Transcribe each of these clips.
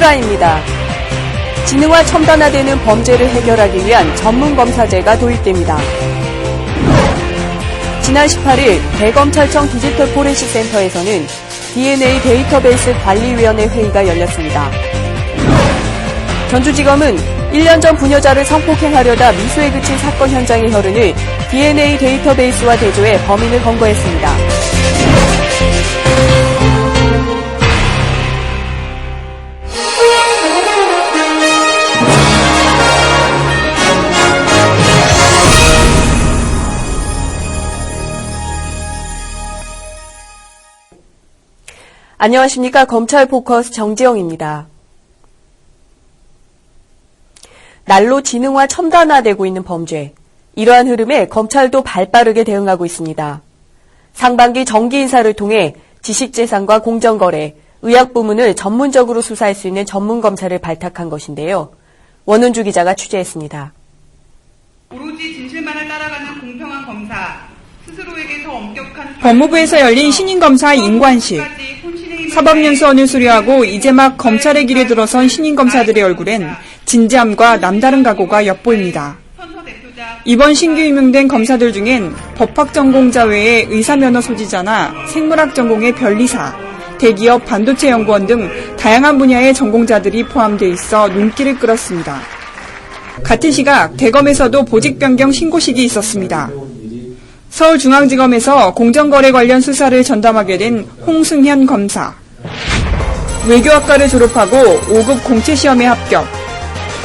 추가입니다. 지능화 첨단화되는 범죄를 해결하기 위한 전문검사제가 도입됩니다. 지난 18일 대검찰청 디지털 포렌식 센터에서는 DNA 데이터베이스 관리위원회 회의가 열렸습니다. 전주지검은 1년 전 부녀자를 성폭행하려다 미수에 그친 사건 현장의 혈흔을 DNA 데이터베이스와 대조해 범인을 검거했습니다. 안녕하십니까. 검찰 포커스 정지영입니다. 날로 지능화 첨단화되고 있는 범죄. 이러한 흐름에 검찰도 발빠르게 대응하고 있습니다. 상반기 정기 인사를 통해 지식재산과 공정거래, 의학 부문을 전문적으로 수사할 수 있는 전문검사를 발탁한 것인데요. 원은주 기자가 취재했습니다. 오로지 진실만을 따라가는 공평한 검사, 스스로에게서 엄격한 법무부에서 열린 신임검사 인관식. 사법연수원을 수료하고 이제 막 검찰의 길에 들어선 신임검사들의 얼굴엔 진지함과 남다른 각오가 엿보입니다. 이번 신규 임용된 검사들 중엔 법학 전공자 외에 의사면허 소지자나 생물학 전공의 변리사, 대기업 반도체 연구원 등 다양한 분야의 전공자들이 포함돼 있어 눈길을 끌었습니다. 같은 시각 대검에서도 보직 변경 신고식이 있었습니다. 서울중앙지검에서 공정거래 관련 수사를 전담하게 된 홍승현 검사. 외교학과를 졸업하고 5급 공채시험에 합격.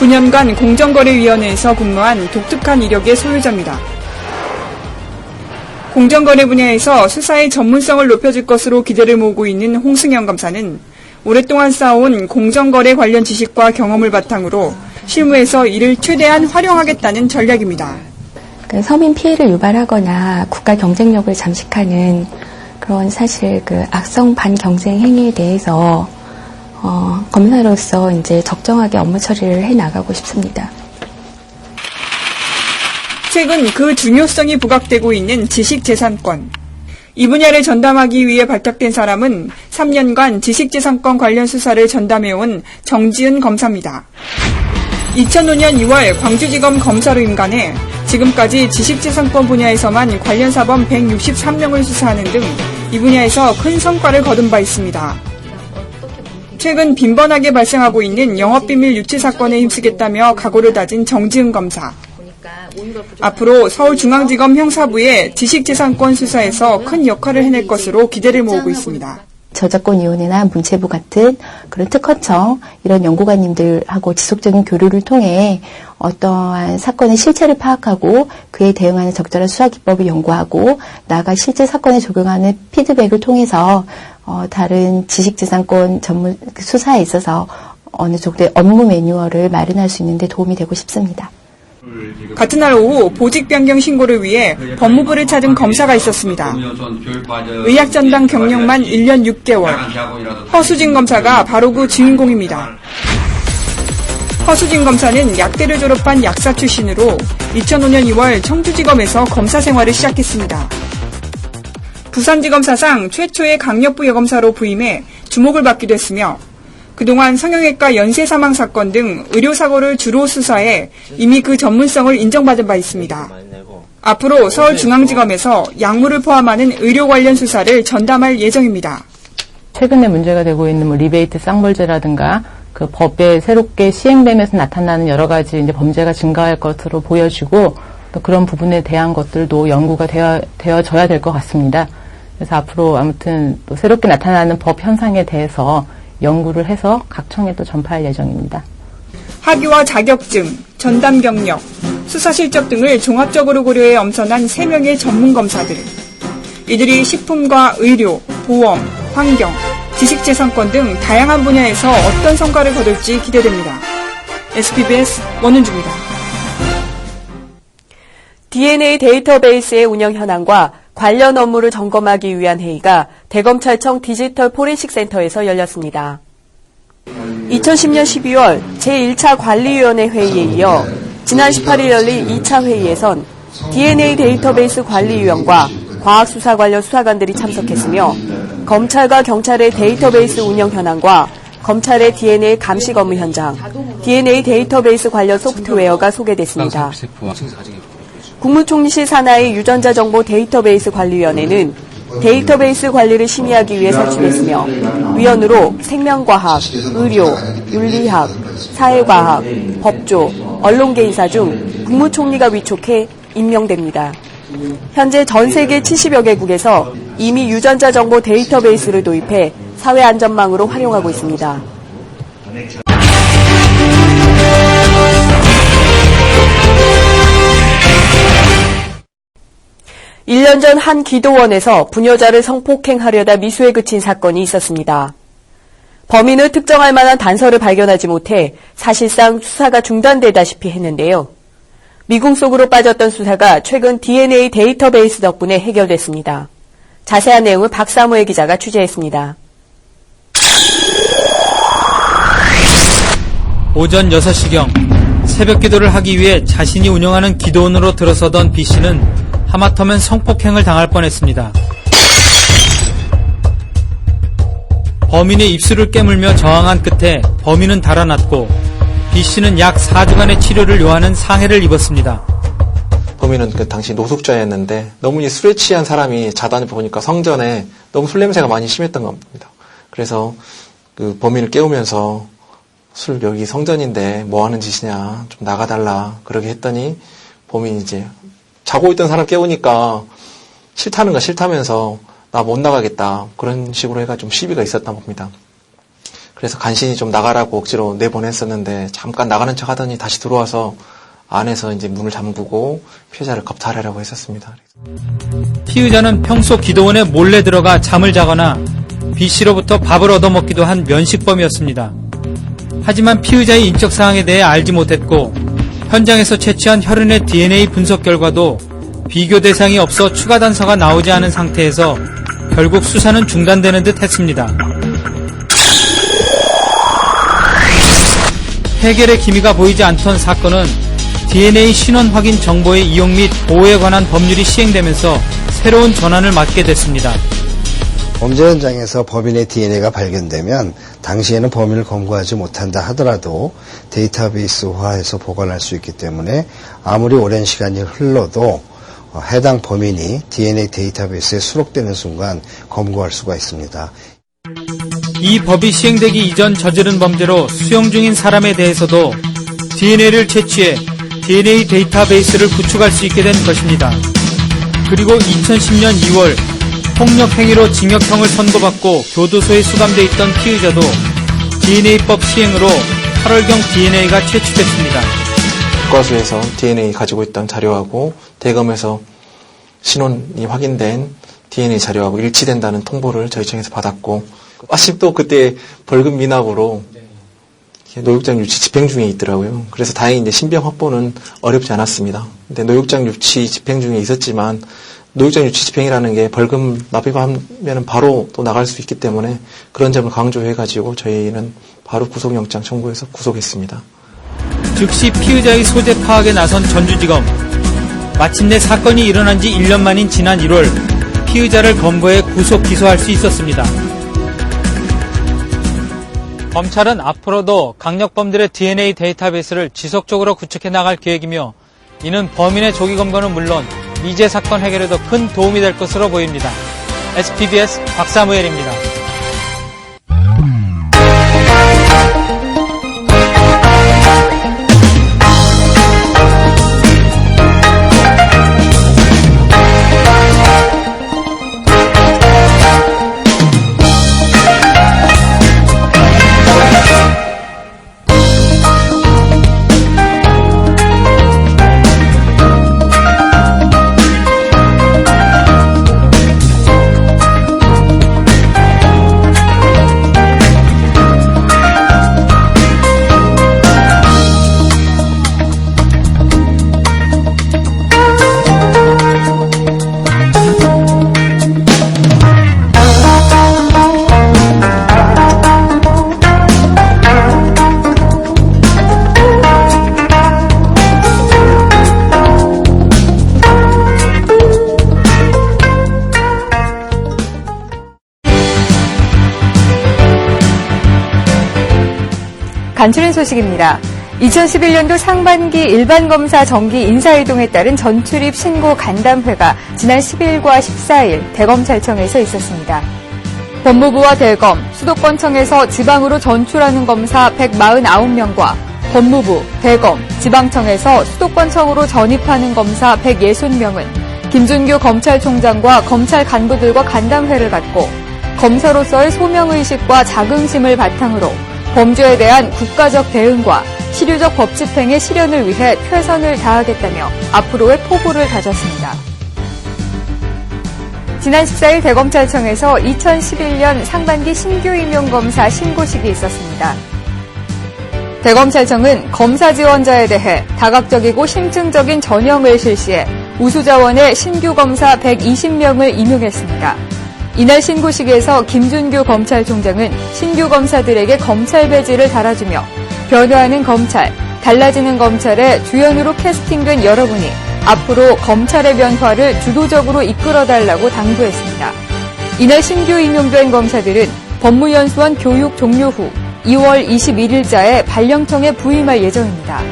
9년간 공정거래위원회에서 근무한 독특한 이력의 소유자입니다. 공정거래 분야에서 수사의 전문성을 높여줄 것으로 기대를 모으고 있는 홍승현 검사는 오랫동안 쌓아온 공정거래 관련 지식과 경험을 바탕으로 실무에서 이를 최대한 활용하겠다는 전략입니다. 서민 피해를 유발하거나 국가 경쟁력을 잠식하는 그런 사실 악성 반경쟁 행위에 대해서 검사로서 이제 적정하게 업무 처리를 해 나가고 싶습니다. 최근 그 중요성이 부각되고 있는 지식재산권. 이 분야를 전담하기 위해 발탁된 사람은 3년간 지식재산권 관련 수사를 전담해온 정지은 검사입니다. 2005년 2월 광주지검 검사로 임관해 지금까지 지식재산권 분야에서만 관련 사범 163명을 수사하는 등 이 분야에서 큰 성과를 거둔 바 있습니다. 최근 빈번하게 발생하고 있는 영업비밀 유치 사건에 힘쓰겠다며 각오를 다진 정지은 검사. 앞으로 서울중앙지검 형사부의 지식재산권 수사에서 큰 역할을 해낼 것으로 기대를 모으고 있습니다. 저작권위원회나 문체부 같은 그런 특허청 이런 연구관님들하고 지속적인 교류를 통해 어떠한 사건의 실체를 파악하고 그에 대응하는 적절한 수사 기법을 연구하고 나아가 실제 사건에 적용하는 피드백을 통해서 다른 지식재산권 전문 수사에 있어서 어느 정도의 업무 매뉴얼을 마련할 수 있는 데 도움이 되고 싶습니다. 같은 날 오후 보직 변경 신고를 위해 법무부를 찾은 검사가 있었습니다. 의학전당 경력만 1년 6개월. 허수진 검사가 바로 그 주인공입니다. 허수진 검사는 약대를 졸업한 약사 출신으로 2005년 2월 청주지검에서 검사 생활을 시작했습니다. 부산지검 사상 최초의 강력부 여검사로 부임해 주목을 받기도 했으며 그동안 성형외과 연쇄 사망 사건 등 의료사고를 주로 수사해 이미 그 전문성을 인정받은 바 있습니다. 앞으로 서울중앙지검에서 약물을 포함하는 의료 관련 수사를 전담할 예정입니다. 최근에 문제가 되고 있는 리베이트 쌍벌죄라든가 그 법에 새롭게 시행되면서 나타나는 여러 가지 이제 범죄가 증가할 것으로 보여지고 또 그런 부분에 대한 것들도 연구가 되어져야 될 것 같습니다. 그래서 앞으로 아무튼 또 새롭게 나타나는 법 현상에 대해서 연구를 해서 각 청에 또 전파할 예정입니다. 학위와 자격증, 전담 경력, 수사 실적 등을 종합적으로 고려해 엄선한 3명의 전문검사들. 이들이 식품과 의료, 보험, 환경, 지식재산권 등 다양한 분야에서 어떤 성과를 거둘지 기대됩니다. SPBS 원은주입니다. DNA 데이터베이스의 운영 현황과 관련 업무를 점검하기 위한 회의가 대검찰청 디지털 포렌식 센터에서 열렸습니다. 2010년 12월 제1차 관리위원회 회의에 이어 지난 18일 열린 2차 회의에선 DNA 데이터베이스 관리위원과 과학수사 관련 수사관들이 참석했으며 검찰과 경찰의 데이터베이스 운영 현황과 검찰의 DNA 감식 업무 현장, DNA 데이터베이스 관련 소프트웨어가 소개됐습니다. 국무총리실 산하의 유전자 정보 데이터베이스 관리위원회는 데이터베이스 관리를 심의하기 위해 설치됐으며 위원으로 생명과학, 의료, 윤리학, 사회과학, 법조, 언론계인사 중 국무총리가 위촉해 임명됩니다. 현재 전 세계 70여 개국에서 이미 유전자 정보 데이터베이스를 도입해 사회안전망으로 활용하고 있습니다. 1년 전 한 기도원에서 부녀자를 성폭행하려다 미수에 그친 사건이 있었습니다. 범인을 특정할 만한 단서를 발견하지 못해 사실상 수사가 중단되다시피 했는데요. 미궁 속으로 빠졌던 수사가 최근 DNA 데이터베이스 덕분에 해결됐습니다. 자세한 내용을 박사무엘 기자가 취재했습니다. 오전 6시경 새벽 기도를 하기 위해 자신이 운영하는 기도원으로 들어서던 B씨는 하마터면 성폭행을 당할 뻔했습니다. 범인의 입술을 깨물며 저항한 끝에 범인은 달아났고 B씨는 약 4주간의 치료를 요하는 상해를 입었습니다. 범인은 그 당시 노숙자였는데 너무 술에 취한 사람이 자다니 보니까 성전에 너무 술 냄새가 많이 심했던 겁니다. 그래서 그 범인을 깨우면서 술 여기 성전인데 뭐 하는 짓이냐 좀 나가달라 그러게 했더니 범인이 이제 자고 있던 사람 깨우니까 싫다는 거 싫다면서 나 못 나가겠다 그런 식으로 해가 좀 시비가 있었나 봅니다. 그래서 간신히 좀 나가라고 억지로 내보냈었는데 잠깐 나가는 척 하더니 다시 들어와서 안에서 이제 문을 잠그고 피해자를 겁탈하려고 했었습니다. 피의자는 평소 기도원에 몰래 들어가 잠을 자거나 B씨로부터 밥을 얻어먹기도 한 면식범이었습니다. 하지만 피의자의 인적 사항에 대해 알지 못했고 현장에서 채취한 혈흔의 DNA 분석 결과도 비교 대상이 없어 추가 단서가 나오지 않은 상태에서 결국 수사는 중단되는 듯 했습니다. 해결의 기미가 보이지 않던 사건은 DNA 신원 확인 정보의 이용 및 보호에 관한 법률이 시행되면서 새로운 전환을 맞게 됐습니다. 범죄 현장에서 범인의 DNA가 발견되면 당시에는 범인을 검거하지 못한다 하더라도 데이터베이스화해서 보관할 수 있기 때문에 아무리 오랜 시간이 흘러도 해당 범인이 DNA 데이터베이스에 수록되는 순간 검거할 수가 있습니다. 이 법이 시행되기 이전 저지른 범죄로 수용 중인 사람에 대해서도 DNA를 채취해 DNA 데이터베이스를 구축할 수 있게 된 것입니다. 그리고 2010년 2월 폭력 행위로 징역형을 선고받고 교도소에 수감돼 있던 피의자도 DNA법 시행으로 8월경 DNA가 채취됐습니다. 국과수에서 DNA 가지고 있던 자료하고 대검에서 신원이 확인된 DNA 자료하고 일치된다는 통보를 저희 청에서 받았고 마침 또 그때 벌금 미납으로 노역장 유치 집행 중에 있더라고요. 그래서 다행히 이제 신병 확보는 어렵지 않았습니다. 근데 노역장 유치 집행 중에 있었지만 노역장 유치 집행이라는 게 벌금 납입하면 바로 또 나갈 수 있기 때문에 그런 점을 강조해가지고 저희는 바로 구속영장 청구해서 구속했습니다. 즉시 피의자의 소재 파악에 나선 전주지검. 마침내 사건이 일어난 지 1년 만인 지난 1월 피의자를 검거해 구속 기소할 수 있었습니다. 검찰은 앞으로도 강력범들의 DNA 데이터베이스를 지속적으로 구축해 나갈 계획이며 이는 범인의 조기 검거는 물론 미제 사건 해결에도 큰 도움이 될 것으로 보입니다. SPBS 박사무엘입니다. 간추린 소식입니다. 2011년도 상반기 일반검사 정기 인사이동에 따른 전출입 신고 간담회가 지난 10일과 14일 대검찰청에서 있었습니다. 법무부와 대검, 수도권청에서 지방으로 전출하는 검사 149명과 법무부, 대검, 지방청에서 수도권청으로 전입하는 검사 160명은 김준규 검찰총장과 검찰 간부들과 간담회를 갖고 검사로서의 소명의식과 자긍심을 바탕으로 범죄에 대한 국가적 대응과 실효적 법 집행의 실현을 위해 최선을 다하겠다며 앞으로의 포부를 다졌습니다. 지난 14일 대검찰청에서 2011년 상반기 신규 임용검사 신고식이 있었습니다. 대검찰청은 검사 지원자에 대해 다각적이고 심층적인 전형을 실시해 우수자원의 신규 검사 120명을 임용했습니다. 이날 신고식에서 김준규 검찰총장은 신규 검사들에게 검찰 배지를 달아주며 변화하는 검찰, 달라지는 검찰의 주연으로 캐스팅된 여러분이 앞으로 검찰의 변화를 주도적으로 이끌어달라고 당부했습니다. 이날 신규 임용된 검사들은 법무연수원 교육 종료 후 2월 21일자에 발령청에 부임할 예정입니다.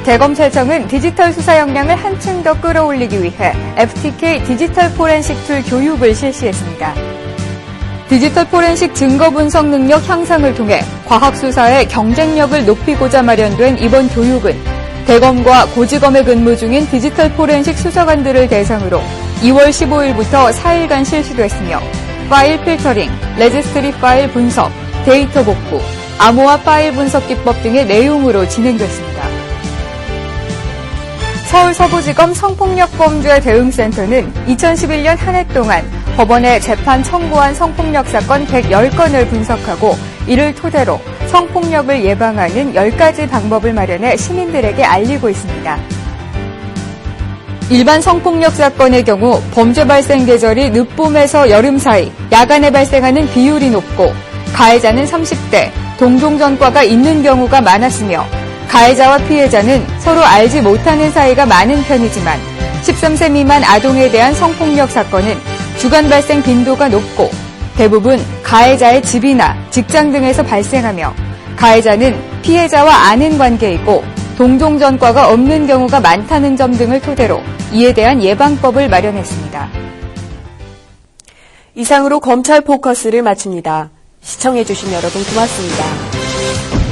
대검찰청은 디지털 수사 역량을 한층 더 끌어올리기 위해 FTK 디지털 포렌식 툴 교육을 실시했습니다. 디지털 포렌식 증거 분석 능력 향상을 통해 과학수사의 경쟁력을 높이고자 마련된 이번 교육은 대검과 고지검에 근무 중인 디지털 포렌식 수사관들을 대상으로 2월 15일부터 4일간 실시됐으며 파일 필터링, 레지스트리 파일 분석, 데이터 복구, 암호화 파일 분석 기법 등의 내용으로 진행됐습니다. 서울 서부지검 성폭력범죄 대응센터는 2011년 한 해 동안 법원에 재판 청구한 성폭력 사건 110건을 분석하고 이를 토대로 성폭력을 예방하는 10가지 방법을 마련해 시민들에게 알리고 있습니다. 일반 성폭력 사건의 경우 범죄 발생 계절이 늦봄에서 여름 사이, 야간에 발생하는 비율이 높고 가해자는 30대, 동종전과가 있는 경우가 많았으며 가해자와 피해자는 서로 알지 못하는 사이가 많은 편이지만 13세 미만 아동에 대한 성폭력 사건은 주간 발생 빈도가 높고 대부분 가해자의 집이나 직장 등에서 발생하며 가해자는 피해자와 아는 관계이고 동종전과가 없는 경우가 많다는 점 등을 토대로 이에 대한 예방법을 마련했습니다. 이상으로 검찰 포커스를 마칩니다. 시청해주신 여러분 고맙습니다.